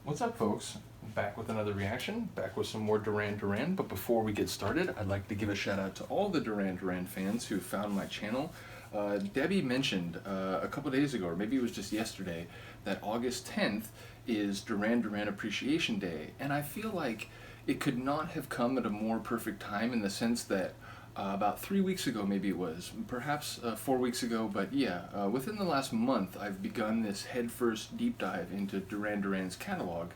What's up, folks? Back with another reaction, back with some more Duran Duran, but before we get started, I'd like to give a shout out to all the Duran Duran fans who found my channel. Debbie mentioned a couple days ago, or maybe it was just yesterday, that August 10th is Duran Duran Appreciation Day, and I feel like it could not have come at a more perfect time in the sense that about 3 weeks ago, maybe it was, perhaps 4 weeks ago, but yeah, within the last month I've begun this headfirst deep dive into Duran Duran's catalog.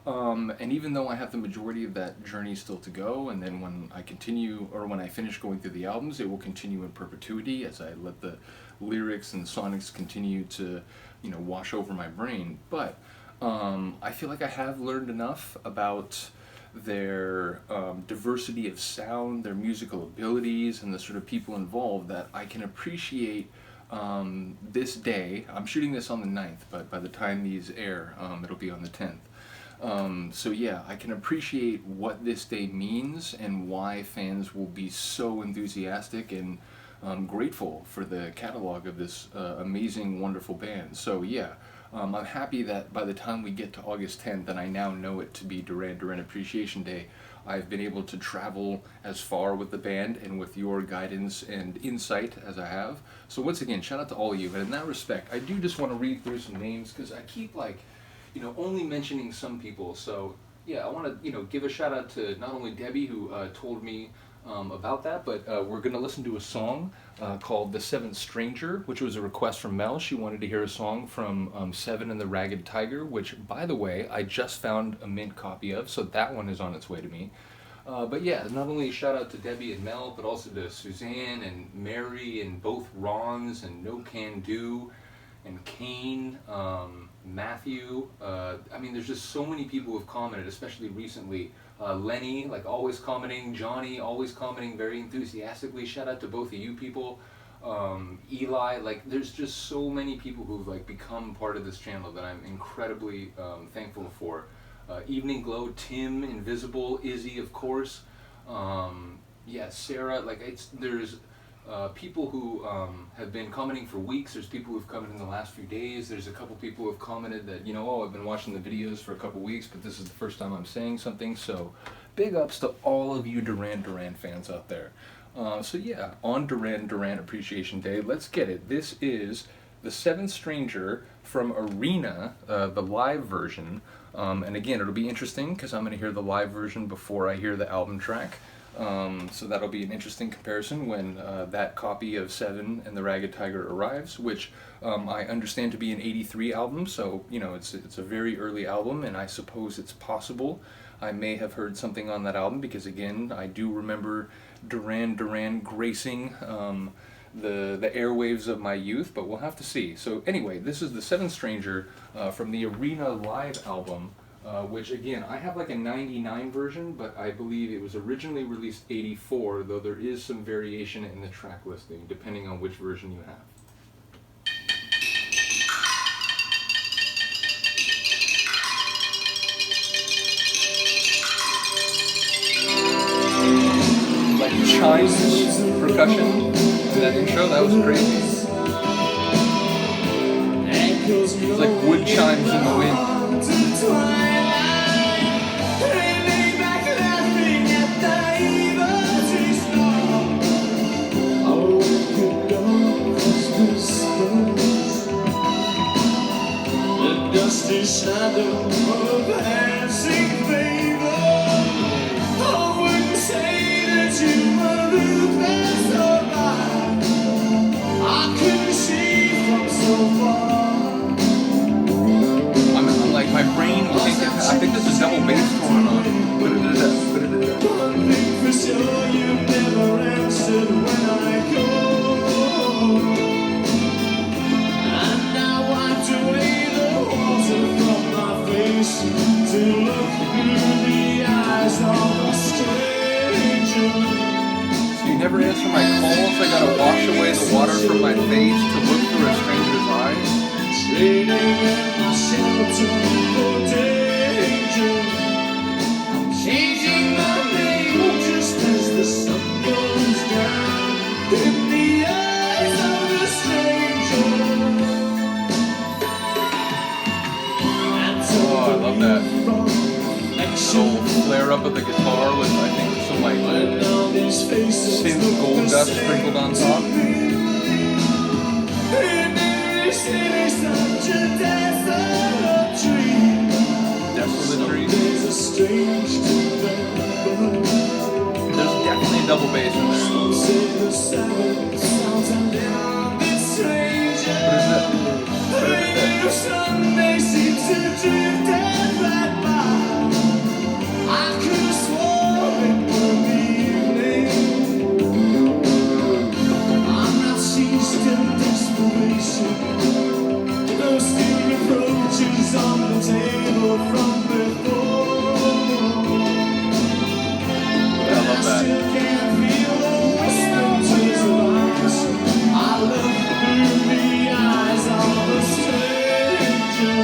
And even though I have the majority of that journey still to go, and then when I continue, or when I finish going through the albums, it will continue in perpetuity as I let the lyrics and sonics continue to, wash over my brain. But I feel like I have learned enough about their diversity of sound, their musical abilities, and the sort of people involved that I can appreciate this day. I'm shooting this on the 9th, but by the time these air, it'll be on the 10th. So yeah, I can appreciate what this day means and why fans will be so enthusiastic and grateful for the catalog of this amazing, wonderful band. So yeah, I'm happy that by the time we get to August 10th, and I now know it to be Duran Duran Appreciation Day, I've been able to travel as far with the band and with your guidance and insight as I have. So once again, shout out to all of you. And in that respect, I do just want to read through some names because I keep only mentioning some people. So yeah, I want to give a shout out to not only Debbie, who told me about that, but we're going to listen to a song called The Seventh Stranger, which was a request from Mel. She wanted to hear a song from Seven and the Ragged Tiger, which, by the way, I just found a mint copy of, so that one is on its way to me. But yeah, not only a shout out to Debbie and Mel, but also to Suzanne and Mary and both Rons and No Can Do and Kane, Matthew. I mean, there's just so many people who have commented, especially recently. Lenny, always commenting. Johnny, always commenting very enthusiastically. Shout out to both of you people. Eli, there's just so many people who've become part of this channel that I'm incredibly thankful for. Evening Glow, Tim, Invisible, Izzy, of course. Yeah, Sarah. There's people who have been commenting for weeks. There's people who've commented in the last few days. There's a couple people who've commented that, oh, I've been watching the videos for a couple weeks, but this is the first time I'm saying something. So big ups to all of you Duran Duran fans out there. So yeah, on Duran Duran Appreciation Day, let's get it. This is The Seventh Stranger from Arena, the live version. And again, it'll be interesting because I'm going to hear the live version before I hear the album track. So that'll be an interesting comparison when that copy of Seven and the Ragged Tiger arrives, which I understand to be an '83 album, so it's a very early album, and I suppose it's possible I may have heard something on that album because, again, I do remember Duran Duran gracing the airwaves of my youth, but we'll have to see. So anyway, this is The Seventh Stranger from the Arena Live album. Which again, I have a 99 version, but I believe it was originally released '84, though there is some variation in the track listing, depending on which version you have. Chimes, percussion, in that intro, that was crazy. It's like wood chimes in the wind. Dusty shadow of a passing favor. I wouldn't say that you were the best of mine. I couldn't see from so far. I'm like, my brain can't get. I think there's a double bass going on. One thing for sure, you never answered when I called. And I wiped away from my face to look through the eyes of a stranger. So you never answer my calls? I gotta wash away the water from my face to look through a stranger's eyes? Trading in my shelter for danger. I'm changing my name just as the sun goes down in the eyes of a stranger. love that little flare up of the guitar with, I think, some like synth gold dust sprinkled on top. Desolatory. There's definitely a double bass in there. Sunday seems to drift right by. I could have sworn it was the evening. I'm not seized in desperation. Those still reproaches on the table from before. I love that. Still can't feel the whispers of eyes. I love the gloomy eyes of a stranger.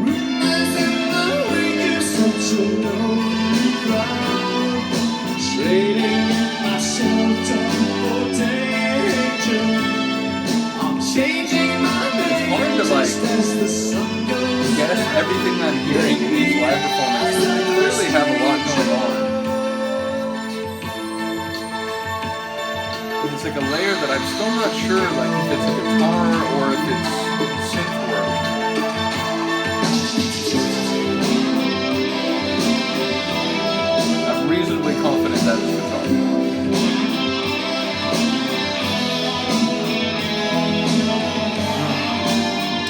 Rumors in the wake of such a lonely crowd. Trading my shelter for danger. I'm changing my name hard to, like, just as the sun goes Guess down. everything I'm hearing in these live performances, they clearly have a lot going on. But it's like a layer that I'm still not sure, like, if it's a guitar or if it's synth work. I'm reasonably confident that it's guitar.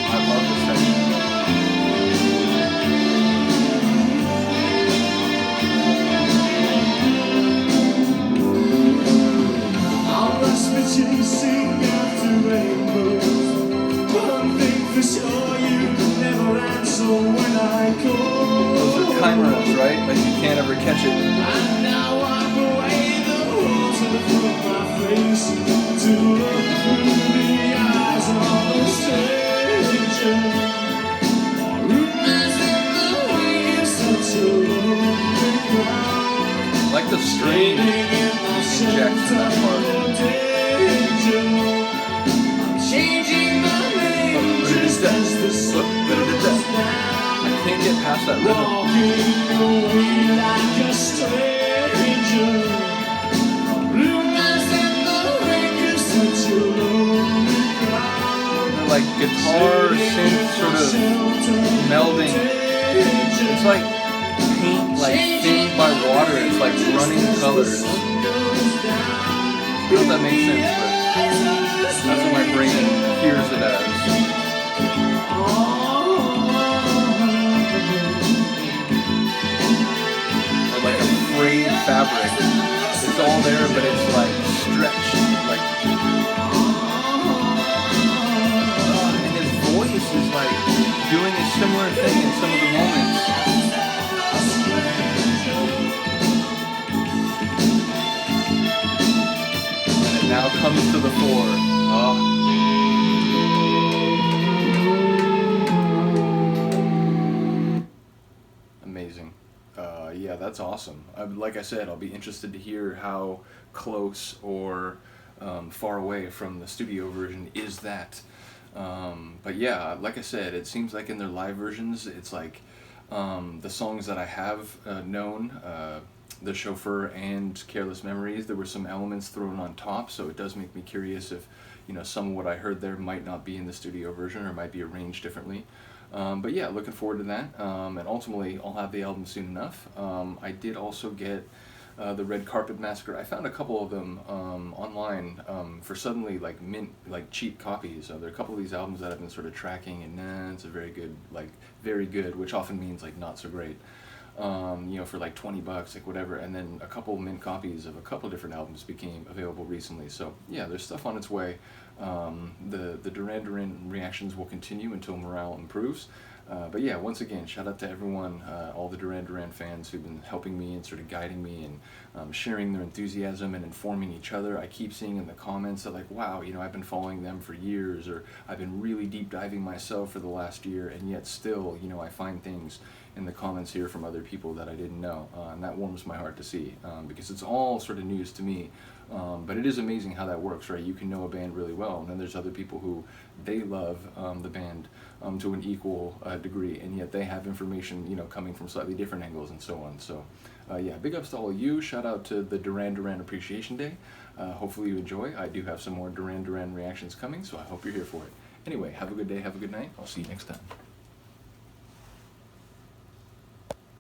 I love this section. I'll rush for chasing after rainbows. One thing for sure, you never answer when I call. Those are chimeras, right? Like you can't ever catch it. And now wipe away the water from my face to look through the eyes of a stranger. Rumors in the wake of such a lonely crowd. Like the string injects in that part. I'm changing my name just as the sun goes down. I can't get past that rhythm. Walking away like a stranger. Rumors in the wake of such a lonely crowd. They're like guitar, synth sort of melding. It's like paint, like thinned by water. It's like running colors. I don't know if that makes sense, but that's what my brain hears it as. Or like a frayed fabric. It's all there, but it's like stretched. Like, and his voice is like doing a similar thing in some of the moments. And it now comes to the fore. Oh. Amazing. Yeah, that's awesome. Like I said, I'll be interested to hear how close or far away from the studio version is that. But yeah, like I said, it seems like in their live versions, it's like the songs that I have known, The Chauffeur and Careless Memories, there were some elements thrown on top, so it does make me curious if, you know, some of what I heard there might not be in the studio version or might be arranged differently. But yeah, looking forward to that, and ultimately I'll have the album soon enough. I did also get the Red Carpet Massacre. I found a couple of them online for suddenly like mint, like cheap copies. There are a couple of these albums that I've been sort of tracking, and it's a very good, like very good, which often means like not so great. You know, for like $20, like whatever, and then a couple mint copies of a couple different albums became available recently. So yeah, there's stuff on its way. The Duran Duran reactions will continue until morale improves. But yeah, once again, shout out to everyone, all the Duran Duran fans who've been helping me and sort of guiding me and sharing their enthusiasm and informing each other. I keep seeing in the comments that like, wow, you know, I've been following them for years, or I've been really deep diving myself for the last year, and yet still, you know, I find things in the comments here from other people that I didn't know, and that warms my heart to see, because it's all sort of news to me. But it is amazing how that works, right? You can know a band really well, and then there's other people who they love the band to an equal degree, and yet they have information, you know, coming from slightly different angles and so on. So, yeah, big ups to all of you. Shout out to the Duran Duran Appreciation Day. Hopefully you enjoy. I do have some more Duran Duran reactions coming, so I hope you're here for it. Anyway, have a good day, have a good night. I'll see you next time.